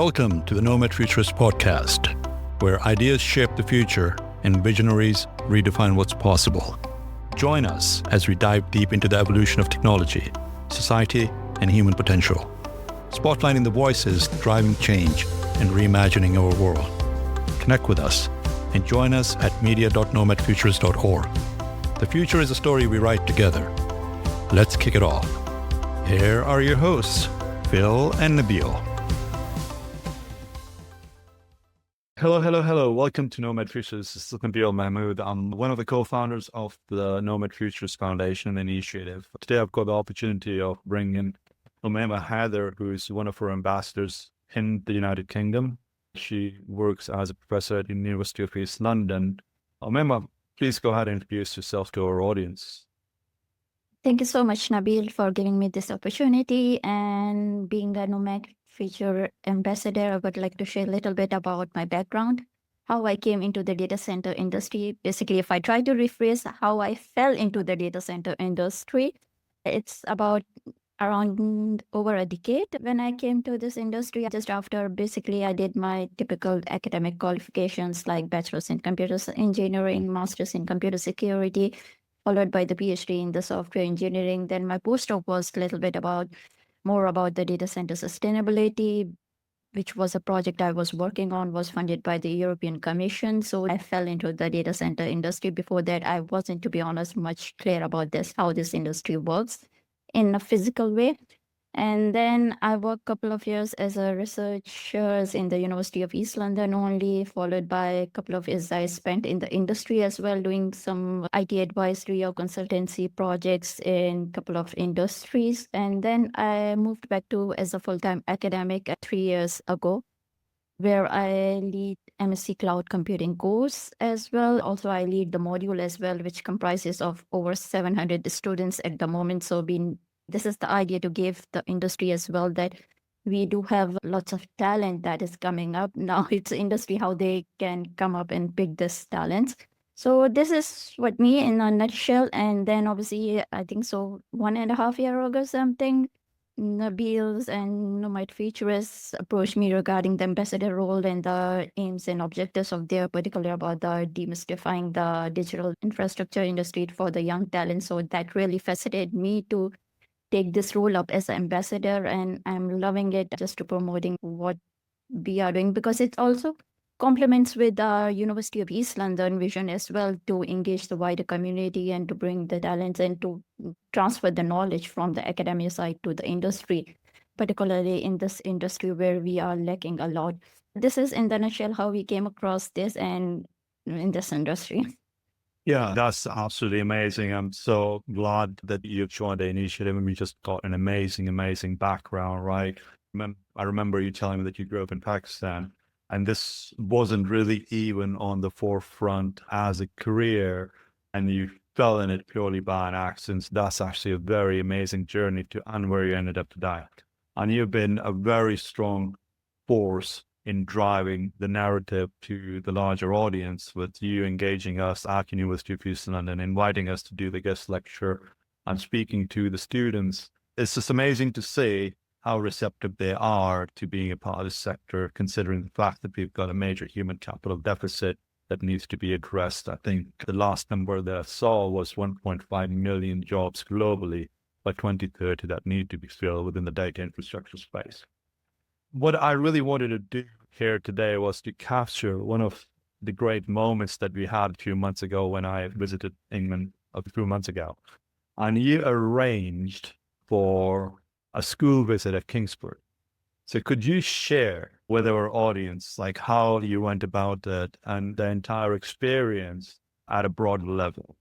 Welcome to the Nomad Futurist Podcast, where ideas shape the future and visionaries redefine what's possible. Join us as we dive deep into the evolution of technology, society, and human potential, spotlighting the voices driving change and reimagining our world. Connect with us and join us at media.nomadfuturist.org. The future is a story we write together. Let's kick it off. Here are your hosts, Phil and Nabeel. Hello. Welcome to Nomad Futurist. This is Nabeel Mahmood. I'm one of the co-founders of the Nomad Futurist Foundation initiative. Today, I've got the opportunity of bringing in Umaima Haider, who is one of our ambassadors in the United Kingdom. She works as a professor at the University of East London. Umaima, please go ahead and introduce yourself to our audience. Thank you so much, Nabeel, for giving me this opportunity. And being a Nomad Future ambassador, I would like to share a little bit about my background, how I came into the data center industry. Basically, if I try to rephrase how I fell into the data center industry, it's about around over a decade when I came to this industry. Just after, basically, I did my typical academic qualifications like bachelor's in computer engineering, master's in computer security, followed by the PhD in the software engineering. Then my postdoc was a little bit more about the data center sustainability, which was a project I was working on, was funded by the European Commission. So I fell into the data center industry. Before that, I wasn't, to be honest, much clear about how this industry works in a physical way. And then I worked a couple of years as a researcher in the University of East London only, followed by a couple of years I spent in the industry as well, doing some IT advisory or consultancy projects in a couple of industries. And then I moved back to as a full-time academic 3 years ago, where I lead MSc Cloud Computing course as well. Also, I lead the module as well, which comprises of over 700 students at the moment. So this is the idea to give the industry as well that we do have lots of talent that is coming up. Now it's industry, how they can come up and pick this talents. So this is what me in a nutshell. And then obviously, I think so 1.5 years ago something, Nabeel's and Nomad Futurists approached me regarding the ambassador role and the aims and objectives of their, particularly about the demystifying the digital infrastructure industry for the young talent. So that really fascinated me to take this role up as an ambassador, and I'm loving it, just to promoting what we are doing, because it also complements with the University of East London vision as well, to engage the wider community and to bring the talents and to transfer the knowledge from the academia side to the industry, particularly in this industry where we are lacking a lot. This is in the nutshell how we came across this and in this industry. Yeah, that's absolutely amazing. I'm so glad that you've joined the initiative, and we just got an amazing background, right? I remember you telling me that you grew up in Pakistan, and this wasn't really even on the forefront as a career, and you fell in it purely by an accident. That's actually a very amazing journey and where you ended up today. And you've been a very strong force in driving the narrative to the larger audience, with you engaging us at University of East London, inviting us to do the guest lecture and speaking to the students. It's just amazing to see how receptive they are to being a part of this sector, considering the fact that we've got a major human capital deficit that needs to be addressed. I think the last number that I saw was 1.5 million jobs globally by 2030 that need to be filled within the data infrastructure space. What I really wanted to do here today was to capture one of the great moments that we had a few months ago when I visited England a few months ago. And you arranged for a school visit at Kingsford. So could you share with our audience, like, how you went about it and the entire experience at a broad level?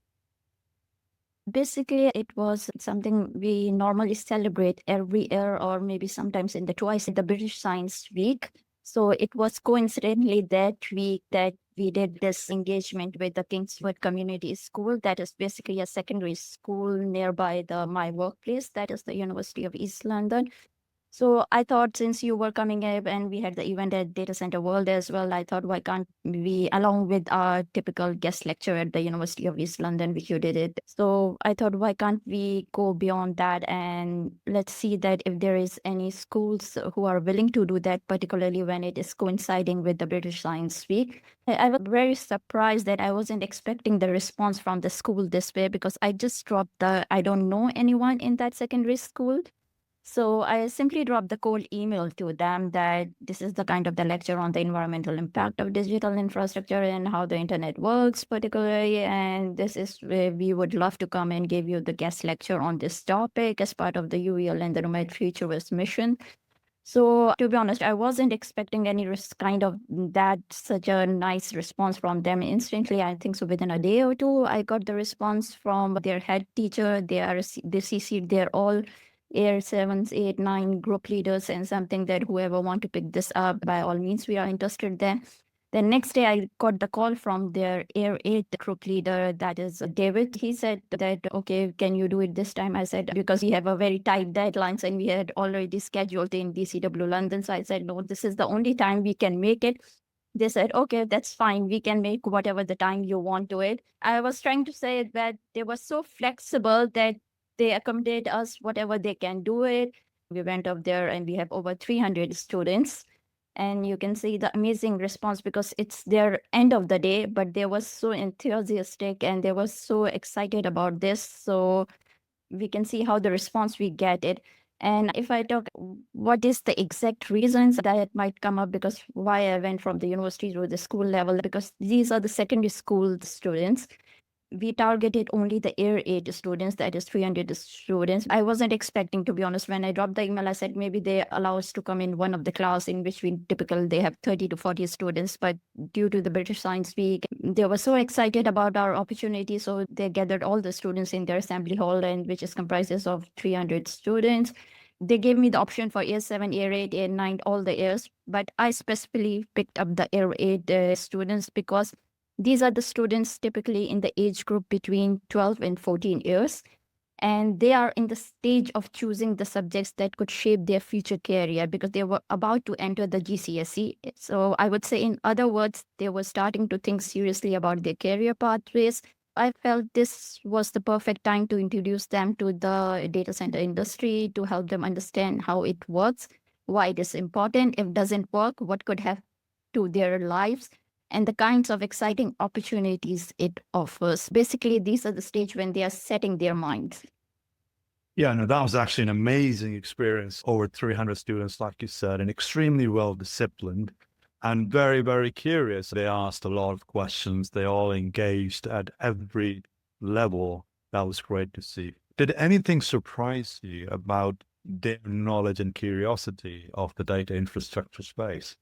Basically, it was something we normally celebrate every year, or maybe sometimes in the British Science Week. So it was coincidentally that week that we did this engagement with the Kingsford Community School. That is basically a secondary school nearby my workplace. That is the University of East London. So I thought since you were coming up and we had the event at Data Center World as well, I thought why can't we, along with our typical guest lecture at the University of East London, which you did it. So I thought why can't we go beyond that and let's see that if there is any schools who are willing to do that, particularly when it is coinciding with the British Science Week. I was very surprised that I wasn't expecting the response from the school this way because I just dropped I don't know anyone in that secondary school. So I simply dropped the cold email to them that this is the kind of the lecture on the environmental impact of digital infrastructure and how the internet works particularly. And this is where we would love to come and give you the guest lecture on this topic as part of the UEL and the Nomad Futurist mission. So to be honest, I wasn't expecting any kind of that such a nice response from them instantly. I think so within a day or two, I got the response from their head teacher. They CC'd their all Air 7s, 8, 9 group leaders and something that whoever want to pick this up, by all means, we are interested there. The next day, I got the call from their Air 8 group leader, that is David. He said that, okay, can you do it this time? I said, because we have a very tight deadlines and we had already scheduled in DCW London. So I said, no, this is the only time we can make it. They said, okay, that's fine. We can make whatever the time you want to it. I was trying to say that they were so flexible that they accommodate us whatever they can do it. We went up there and we have over 300 students and you can see the amazing response because it's their end of the day, but they were so enthusiastic and they were so excited about this. So we can see how the response we get it. And if I talk what is the exact reasons that might come up, because why I went from the university to the school level, because these are the secondary school students. We targeted only the Air 8 students, that is 300 students. I wasn't expecting, to be honest, when I dropped the email, I said maybe they allow us to come in one of the class in which we typically they have 30 to 40 students. But due to the British Science Week, they were so excited about our opportunity. So they gathered all the students in their assembly hall, and which is comprises of 300 students. They gave me the option for Air 7, Air 8, Air 9, all the airs. But I specifically picked up the Air 8 students because these are the students typically in the age group between 12 and 14 years, and they are in the stage of choosing the subjects that could shape their future career because they were about to enter the GCSE. So I would say, in other words, they were starting to think seriously about their career pathways. I felt this was the perfect time to introduce them to the data center industry, to help them understand how it works, why it is important, if it doesn't work, what could have to their lives, and the kinds of exciting opportunities it offers. Basically, these are the stage when they are setting their minds. Yeah, no, that was actually an amazing experience. Over 300 students, like you said, and extremely well disciplined and very, very curious. They asked a lot of questions. They all engaged at every level. That was great to see. Did anything surprise you about their knowledge and curiosity of the data infrastructure space?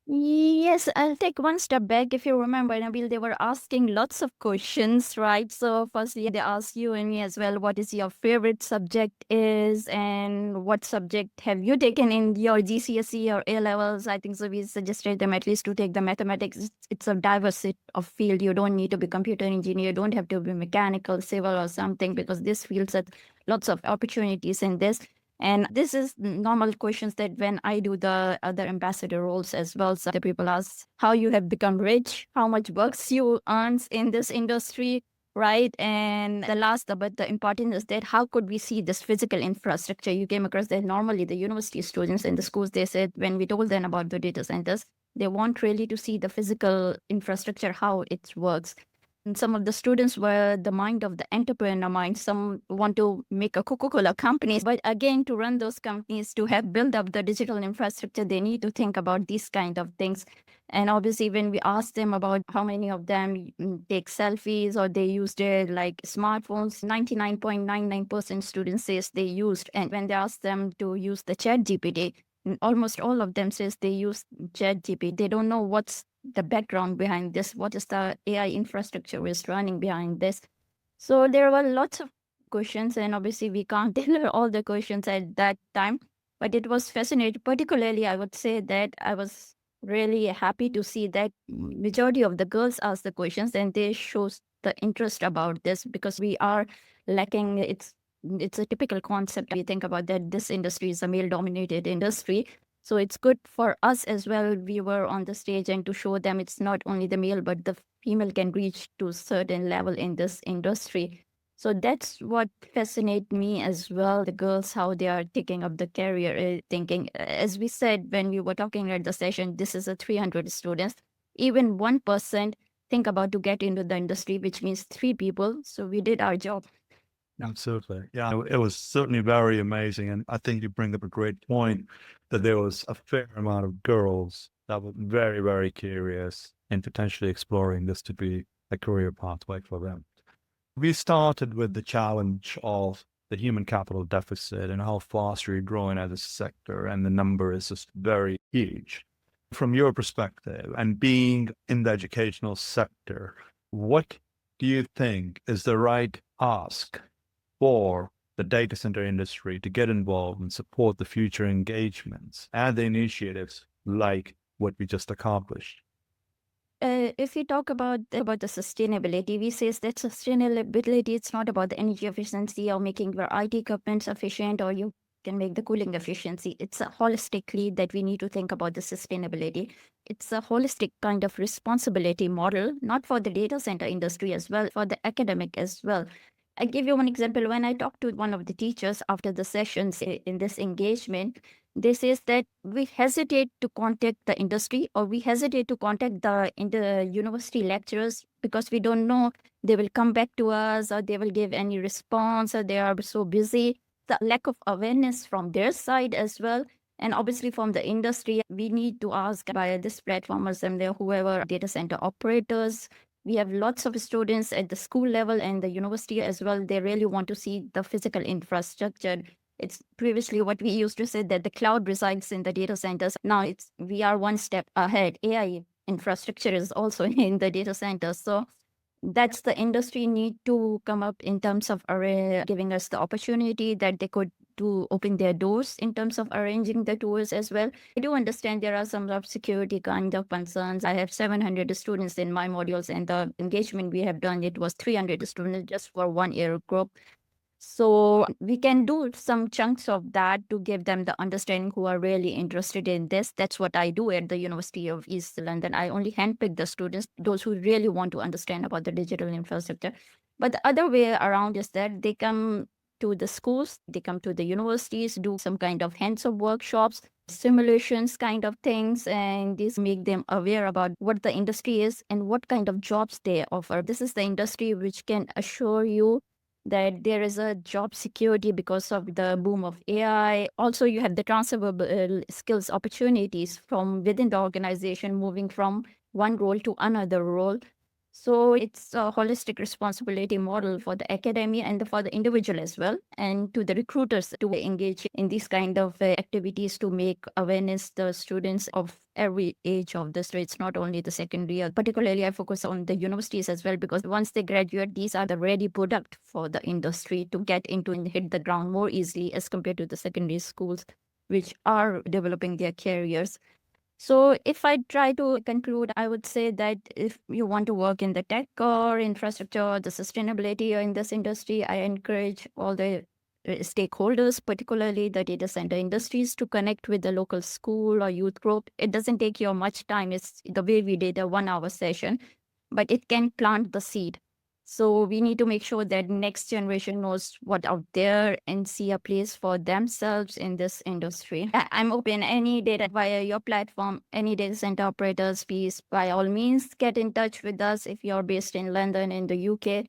Yes, I'll take one step back. If you remember, Nabil, they were asking lots of questions, right? So firstly, they asked you and me as well, what is your favorite subject is, and what subject have you taken in your GCSE or A levels? I think so we suggested them at least to take the mathematics. It's a diversity of field. You don't need to be computer engineer. You don't have to be mechanical, civil or something, because this field has lots of opportunities in this. And this is normal questions that when I do the other ambassador roles as well, so the people ask how you have become rich, how much bucks you earn in this industry, right? And the last, but the important is that how could we see this physical infrastructure? You came across that normally the university students in the schools, they said when we told them about the data centers, they want really to see the physical infrastructure, how it works. And some of the students were the mind of the entrepreneur mind. Some want to make a Coca-Cola company. But again, to run those companies, to have built up the digital infrastructure, they need to think about these kind of things. And obviously, when we asked them about how many of them take selfies or they use their like smartphones, 99.99% students says they used. And when they asked them to use the chat GPT, almost all of them says they use chat GPT. They don't know what's the background behind this, what is the AI infrastructure is running behind this. So there were lots of questions, and obviously we can't tailor all the questions at that time, but it was fascinating. Particularly, I would say that I was really happy to see that majority of the girls asked the questions and they shows the interest about this because we are lacking. It's it's a typical concept. We think about that this industry is a male-dominated industry. So it's good for us as well. We were on the stage and to show them it's not only the male, but the female can reach to a certain level in this industry. So that's what fascinates me as well. The girls, how they are taking up the career, thinking, as we said when we were talking at the session, this is a 300 students. Even 1% think about to get into the industry, which means 3 people. So we did our job. Absolutely. Yeah, it was certainly very amazing. And I think you bring up a great point that there was a fair amount of girls that were very, very curious and potentially exploring this to be a career pathway for them. We started with the challenge of the human capital deficit and how fast we're growing as a sector, and the number is just very huge. From your perspective and being in the educational sector, what do you think is the right ask for the data center industry to get involved and support the future engagements and the initiatives like what we just accomplished? If we talk about the sustainability, we say that sustainability, it's not about the energy efficiency or making your IT equipment efficient, or you can make the cooling efficiency. It's a holistically that we need to think about the sustainability. It's a holistic kind of responsibility model, not for the data center industry as well, for the academic as well. I give you one example. When I talked to one of the teachers after the sessions in this engagement, they says that we hesitate to contact the industry, or we hesitate to contact the university lecturers because we don't know they will come back to us or they will give any response, or they are so busy. The lack of awareness from their side as well. And obviously from the industry, we need to ask by this platformers and whoever data center operators. We have lots of students at the school level and the university as well. They really want to see the physical infrastructure. It's previously what we used to say that the cloud resides in the data centers. Now we are one step ahead. AI infrastructure is also in the data centers. So that's the industry need to come up in terms of giving us the opportunity that they could to open their doors in terms of arranging the tours as well. I do understand there are some of security kind of concerns. I have 700 students in my modules, and the engagement we have done, it was 300 students just for 1 year group. So we can do some chunks of that to give them the understanding who are really interested in this. That's what I do at the University of East London. I only handpick the students, those who really want to understand about the digital infrastructure. But the other way around is that they come to the schools, they come to the universities, do some kind of hands-on workshops, simulations kind of things, and this make them aware about what the industry is and what kind of jobs they offer. This is the industry which can assure you that there is a job security because of the boom of AI. Also, you have the transferable skills opportunities from within the organization, moving from one role to another role. So it's a holistic responsibility model for the academia and for the individual as well, and to the recruiters to engage in these kind of activities to make awareness the students of every age of this. It's not only the secondary. Particularly, I focus on the universities as well, because once they graduate, these are the ready product for the industry to get into and hit the ground more easily as compared to the secondary schools, which are developing their careers. So if I try to conclude, I would say that if you want to work in the tech or infrastructure or the sustainability or in this industry, I encourage all the stakeholders, particularly the data center industries, to connect with the local school or youth group. It doesn't take you much time. It's the way we did a 1 hour session, but it can plant the seed. So we need to make sure that next generation knows what out there and see a place for themselves in this industry. I'm open any data via your platform, any data center operators, please by all means get in touch with us if you're based in London in the UK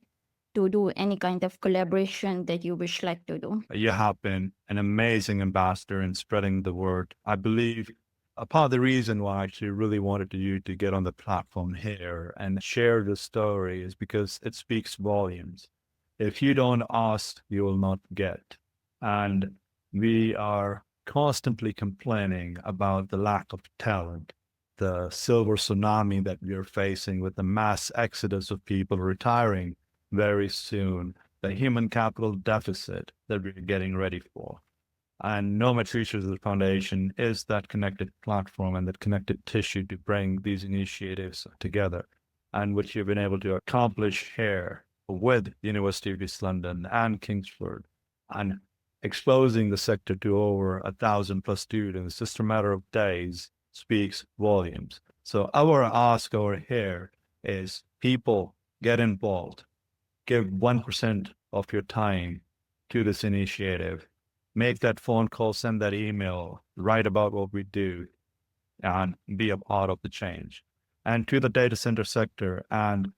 to do any kind of collaboration that you wish like to do. You have been an amazing ambassador in spreading the word. I believe a part of the reason why I actually really wanted you to get on the platform here and share the story is because it speaks volumes. If you don't ask, you will not get. And we are constantly complaining about the lack of talent, the silver tsunami that we are facing with the mass exodus of people retiring very soon, the human capital deficit that we're getting ready for. And Nomad Futurist Foundation is that connected platform and that connected tissue to bring these initiatives together, and which you've been able to accomplish here with University of East London and Kingsford and exposing the sector to over 1,000 plus students, just a matter of days, speaks volumes. So our ask over here is people get involved, give 1% of your time to this initiative, make that phone call, send that email, write about what we do, and be a part of the change. And to the data center sector and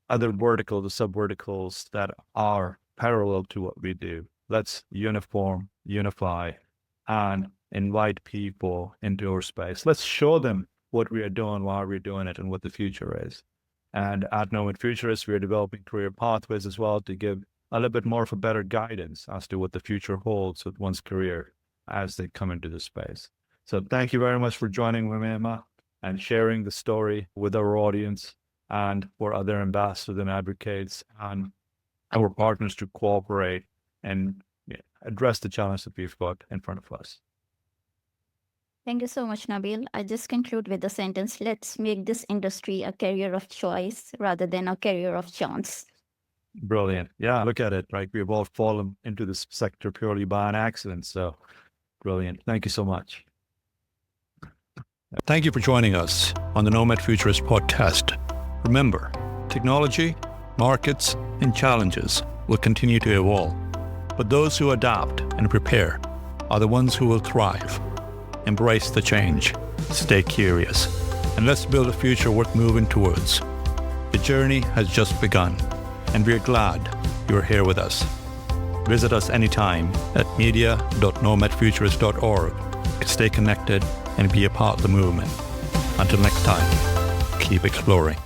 other verticals, the sub-verticals that are parallel to what we do, let's unify, and invite people into our space. Let's show them what we are doing, why we're doing it, and what the future is. And at Nomad Futurist, we are developing career pathways as well to give a little bit more of a better guidance as to what the future holds with one's career as they come into the space. So thank you very much for joining Umaima and sharing the story with our audience and for other ambassadors and advocates and our partners to cooperate and address the challenge that we've got in front of us. Thank you so much, Nabeel. I just conclude with the sentence, let's make this industry a career of choice rather than a career of chance. Brilliant. Yeah, look at it, right? We've all fallen into this sector purely by an accident. So brilliant. Thank you so much. Thank you for joining us on the Nomad Futurist Podcast. Remember, technology, markets, and challenges will continue to evolve, but those who adapt and prepare are the ones who will thrive. Embrace the change, stay curious, and let's build a future worth moving towards. The journey has just begun, and we're glad you're here with us. Visit us anytime at media.nomadfuturist.org to stay connected and be a part of the movement. Until next time, keep exploring.